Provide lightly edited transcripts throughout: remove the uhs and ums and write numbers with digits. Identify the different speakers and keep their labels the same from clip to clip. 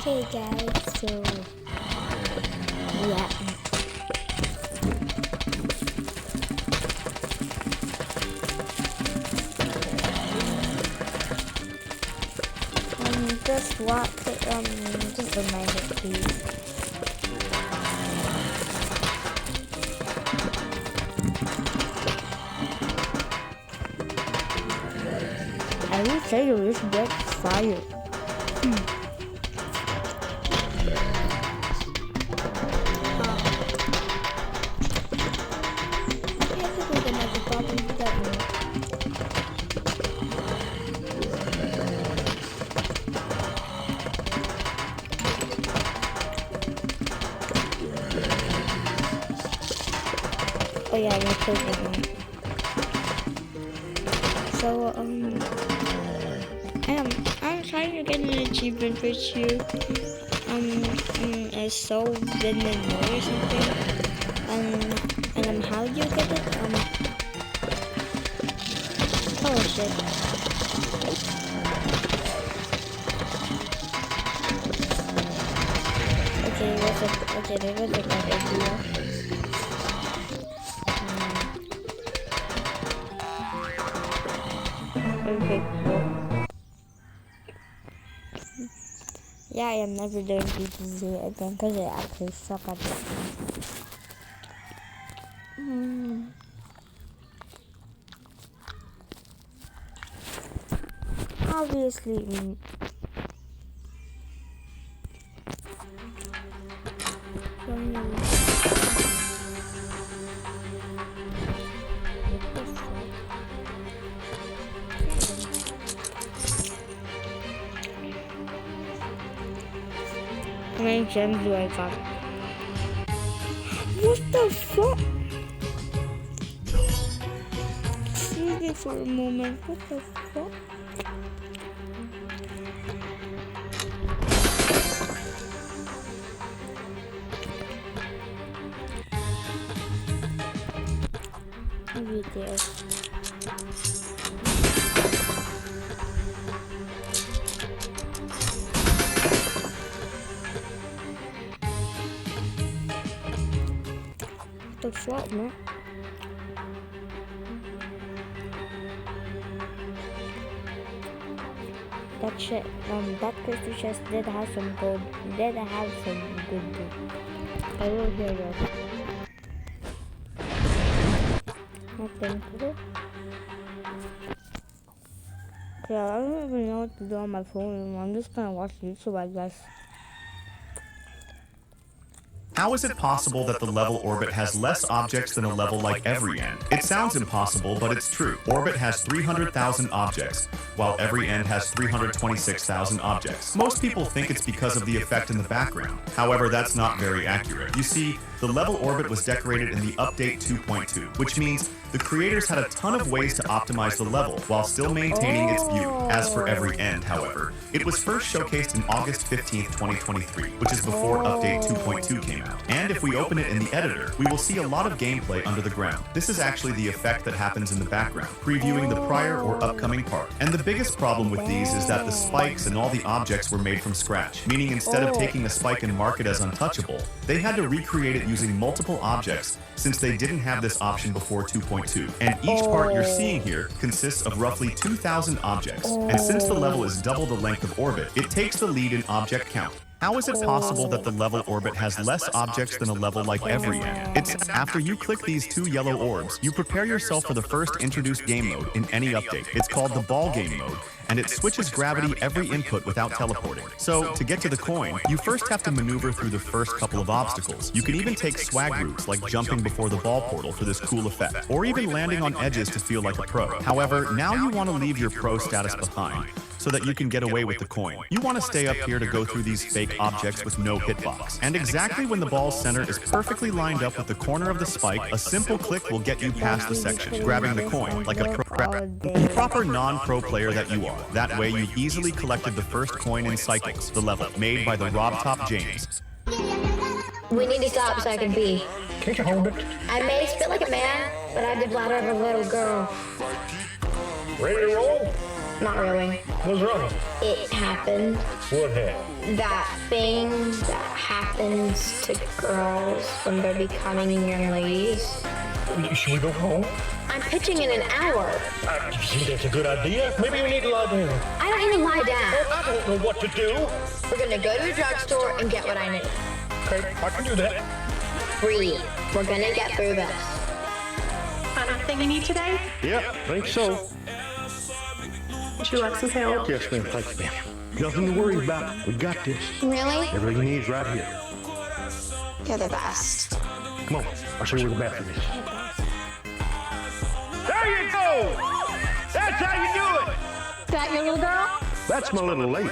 Speaker 1: Hey guys, so yeah, just what just a minute please. I will tell you this get fire. Oh yeah, we're closing. So I'm trying to get an achievement with you. As so didn't know or something. How do you get it? Oh shit. Okay, there was a bad idea. Okay, cool. Yeah, I am never doing PTZ again because I actually suck at it. Obviously, how many gems do I got? What the fuck? Excuse me for a moment. What the fuck? Maybe there. What the fuck, man? That shit, that crystal chest did have some gold. Did have some good gold. I will hear that. Nothing to do. Yeah, I don't even know what to do on my phone anymore. I'm just gonna watch YouTube, I guess.
Speaker 2: How is it possible that the level Orbit has less objects than a level like Every End? It sounds impossible, but it's true. Orbit has 300,000 objects, while Every End has 326,000 objects. Most people think it's because of the effect in the background. However, that's not very accurate. You see, the level Orbit was decorated in the Update 2.2, which means the creators had a ton of ways to optimize the level while still maintaining its beauty. As for Every End, however, it was first showcased in August 15th, 2023, which is before Update 2.2 came out. And if we open it in the editor, we will see a lot of gameplay under the ground. This is actually the effect that happens in the background, previewing the prior or upcoming part. And the biggest problem with these is that the spikes and all the objects were made from scratch, meaning instead of taking a spike and mark it as untouchable, they had to recreate it using multiple objects since they didn't have this option before 2.2. And each part you're seeing here consists of roughly 2,000 objects. And since the level is double the length of Orbit, it takes the lead in object count. How is it possible that the level Orbit has less objects than a level like Every End? It's after you click these two yellow orbs, you prepare yourself for the first introduced game mode in any update. It's called the ball game mode, and it switches gravity every input without teleporting. So, to get to the coin, you first have to maneuver through the first couple of obstacles. You can even take swag routes like jumping before the ball portal for this cool effect, or even landing on edges to feel like a pro. However, now you want to leave your pro status behind, so that you can get away with the coin. You want to stay up here to go through these fake objects with no hitbox. And exactly when the ball's center is perfectly lined up with the corner of the spike, a simple click will get you past the section, grabbing the coin like a proper non-pro player that you are. That way you've easily collected the first coin in Cycles, the level made by the Rob Top James.
Speaker 3: We need to stop so I can pee.
Speaker 4: Can't you hold it?
Speaker 3: I may spit like a man, but I have the bladder of a little girl.
Speaker 4: Ready to roll?
Speaker 3: not really.
Speaker 4: What's wrong?
Speaker 3: It happened.
Speaker 4: What happened?
Speaker 3: That thing that happens to girls when they're becoming young ladies.
Speaker 4: Should we go home?
Speaker 3: I'm pitching in an hour.
Speaker 4: You think that's a good idea? Maybe we need to lie down.
Speaker 3: I don't need to lie down.
Speaker 4: I don't know what to do.
Speaker 3: We're gonna go to a drugstore and get what I need.
Speaker 4: Okay, I can do that.
Speaker 3: Breathe. We're gonna get through this.
Speaker 5: Find everything you need today?
Speaker 4: Yeah, think so.
Speaker 5: Would you like some help?
Speaker 4: Yes, ma'am. Thank you, ma'am. Nothing to worry about. We got this.
Speaker 3: Really?
Speaker 4: Everything you need is right here.
Speaker 3: You're the best.
Speaker 4: Come on. I'll show you where the bathroom is. There you go! That's how you do it!
Speaker 5: That your little girl?
Speaker 4: That's my little lady.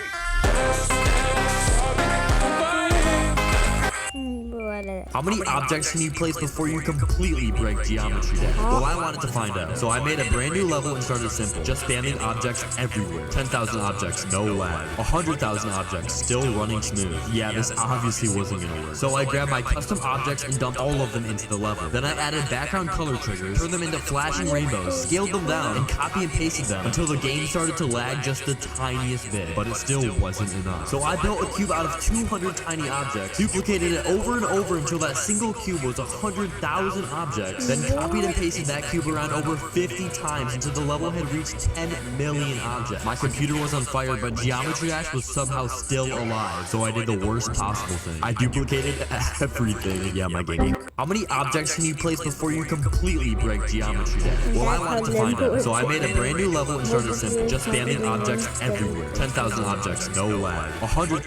Speaker 6: How many objects can you place before you completely break Geometry Dash? Well, I wanted to find out, so I made a brand new level and started simple. Just spamming objects everywhere. 10,000 objects, no lag. 100,000 objects, still running smooth. Yeah, this obviously wasn't gonna work. So I grabbed my custom objects and dumped all of them into the level. Then I added background color triggers, turned them into flashing rainbows, scaled them down, and copy and pasted them until the game started to lag just the tiniest bit. But it still wasn't enough. So I built a cube out of 200 tiny objects, duplicated it over and over until that single cube was 100,000 objects, then copied and pasted that cube around over 50 times until the level had reached 10 million objects. My computer was on fire, but Geometry Dash was somehow still alive, so I did the worst possible thing. I duplicated everything. Yeah, my game. How many objects can you place before you completely break Geometry Dash? Well, I wanted to find out, so I made a brand new level and started simple. Just spamming objects everywhere. 10,000 objects, no lag. 100.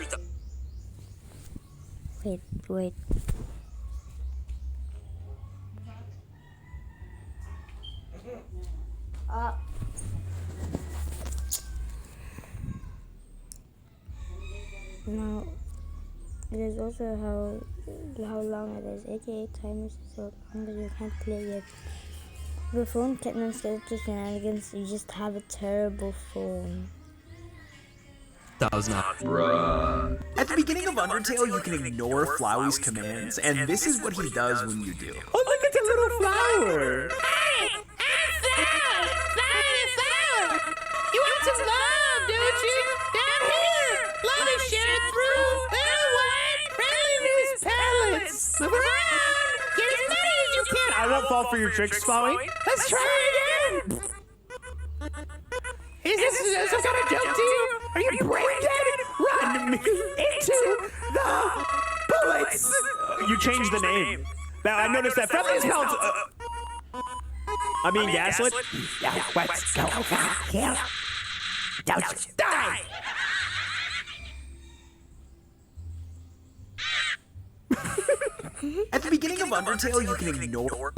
Speaker 1: Wait. Now, it is also how long it is. 88 times so long that you can't play it. Your phone can't instead of shenanigans, you just have a terrible phone.
Speaker 6: Bruh.
Speaker 7: At the beginning of Undertale, you can ignore Flowey's commands, and this is what he does when you do. Oh, look at the little flower!
Speaker 8: Hey! Flower! You want some love, don't you? Down here! Love is shared through little white friendliness pellets! Move around! Get as many as you can!
Speaker 7: I won't fall for your tricks, Flowey.
Speaker 8: Let's try it again! Is this some kind of joke to you? Are you brain dead? Run me into the bullets!
Speaker 7: You changed the name. Now, I noticed that friendliness pellets... I mean gaslit?
Speaker 8: Now let's go back here. Don't die!
Speaker 7: At the beginning of Undertale, you can ignore...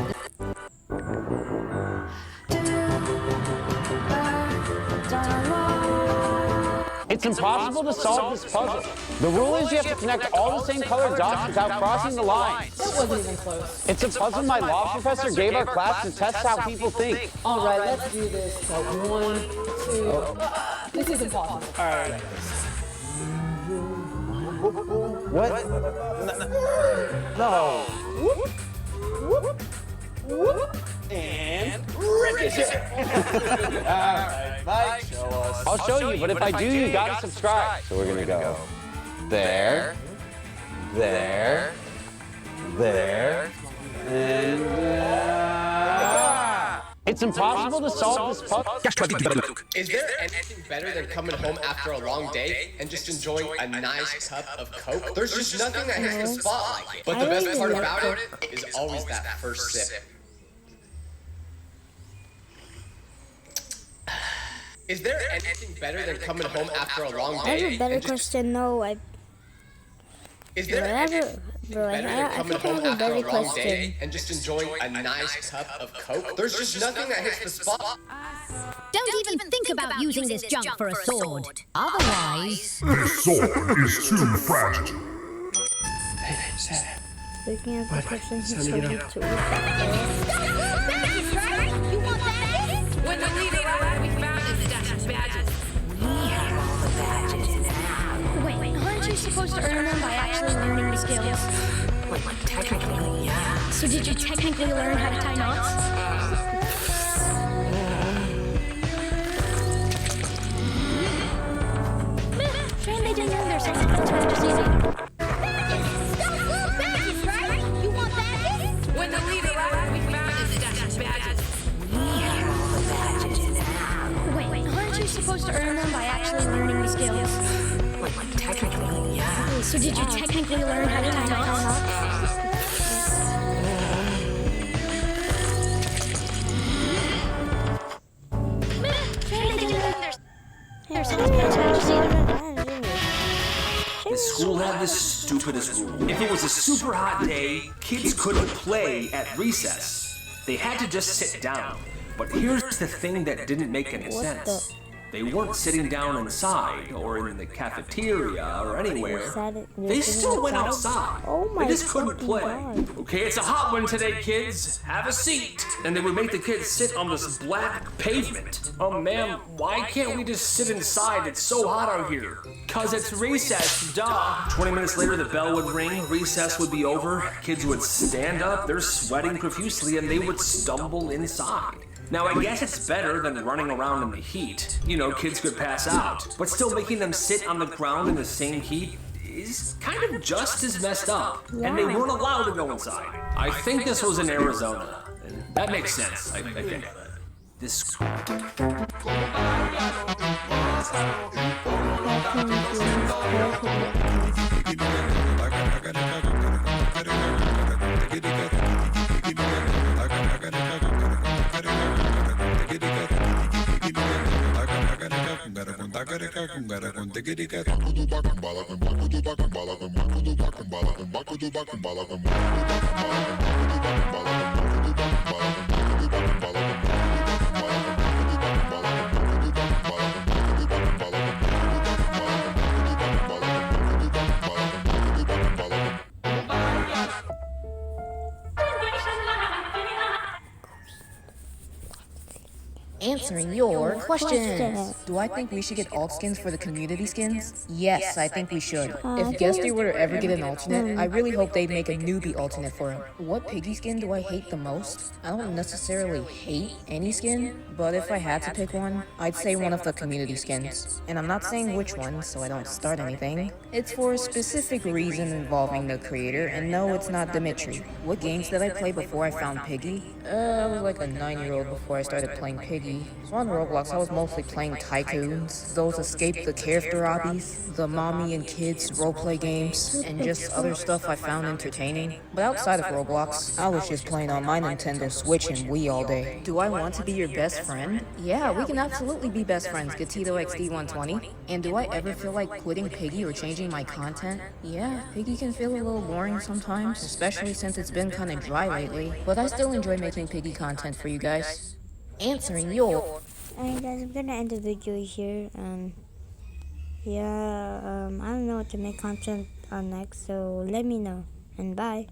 Speaker 9: It's impossible to solve this puzzle. The rule is you have to connect all the same colored dots without crossing the line.
Speaker 5: That wasn't even close.
Speaker 9: It's a puzzle my law professor gave our class to test how people think.
Speaker 5: All right, let's do this. Like 1, 2. This is impossible.
Speaker 7: All right.
Speaker 9: What? No.
Speaker 7: And ricochet! Alright, Mike, show us.
Speaker 9: I'll show you, but if I do, you gotta subscribe. So we're gonna go there, there, there, and it's impossible to solve this puzzle.
Speaker 10: Is there anything better than coming home after a long day and just enjoying a nice cup of Coke? There's just nothing that hits the spot like it. But the best part about it is always that first sip. Is there anything better than coming home after a long
Speaker 1: I have
Speaker 10: day?
Speaker 1: a better question. No,
Speaker 10: Is there anything better than
Speaker 1: I
Speaker 10: coming
Speaker 1: think I
Speaker 10: home
Speaker 1: have a
Speaker 10: after
Speaker 1: better
Speaker 10: a long
Speaker 1: question.
Speaker 10: day and just enjoying a nice cup of Coke? There's just nothing that hits the spot.
Speaker 11: Don't even think about using this junk for a sword. Otherwise...
Speaker 12: This sword is too fragile.
Speaker 1: Looking at the question, he's subject to
Speaker 11: Badges, right? You want badges?
Speaker 8: When the leader arrived, we found this stash of badges.
Speaker 11: We have all the badges now. Wait, aren't you supposed to earn them by actually learning the skills?
Speaker 8: Well, technically, yeah.
Speaker 11: So did you technically learn how to tie knots?
Speaker 8: When the leader arrived, we found his stash of badges.
Speaker 11: Wait, aren't you supposed to earn them by actually learning the skills?
Speaker 5: Technically, yeah.
Speaker 11: So did you technically learn how to tie knots?
Speaker 7: The school had the stupidest rule. If it was a super hot day, kids couldn't play at recess. They had to just sit down. But here's the thing that didn't make any sense. They weren't sitting down inside or in the cafeteria or anywhere. They still went outside. They just couldn't play. Okay, it's a hot one today, kids. Have a seat. And they would make the kids sit on this black pavement. Oh, ma'am, why can't we just sit inside? It's so hot out here. 'Cause it's recess, duh. 20 minutes later, the bell would ring. Recess would be over. Kids would stand up. They're sweating profusely, and they would stumble inside. Now, I guess it's better than running around in the heat. You know, kids could pass out. But still making them sit on the ground in the same heat is kind of just as messed up. And they weren't allowed to go inside. I think this was in Arizona. And that makes sense, I think. This...
Speaker 5: Answering your questions. Do I think we should get alt skins for the community skins? Yes, I think we should. If Guesty were to ever get an alternate, I really hope they'd make a newbie alternate for him. What Piggy skin do I hate the most? I don't necessarily hate any skin, but if I had to pick one, I'd say one of the community skins. And I'm not saying which one, so I don't start anything. It's for a specific reason involving the creator, and no, it's not Dimitri. What games did I play before I found Piggy? I was like a 9-year-old before I started playing Piggy. So on Roblox, I was mostly playing Tycoons, those Escape the Character obbies, the mommy and kids roleplay games, and just other stuff I found entertaining. But outside of Roblox, I was just playing on my Nintendo Switch and Wii all day. Do I want to be your best friend? Yeah, we can absolutely be best friends, Gatito XD120. And do I ever feel like quitting Piggy or changing my content? Yeah, Piggy can feel a little boring sometimes, especially since it's been kinda dry lately. But I still enjoy making Piggy content for you guys. Answering your...
Speaker 1: Alright guys, I'm gonna end the video here. I don't know what to make content on next, so let me know. And bye.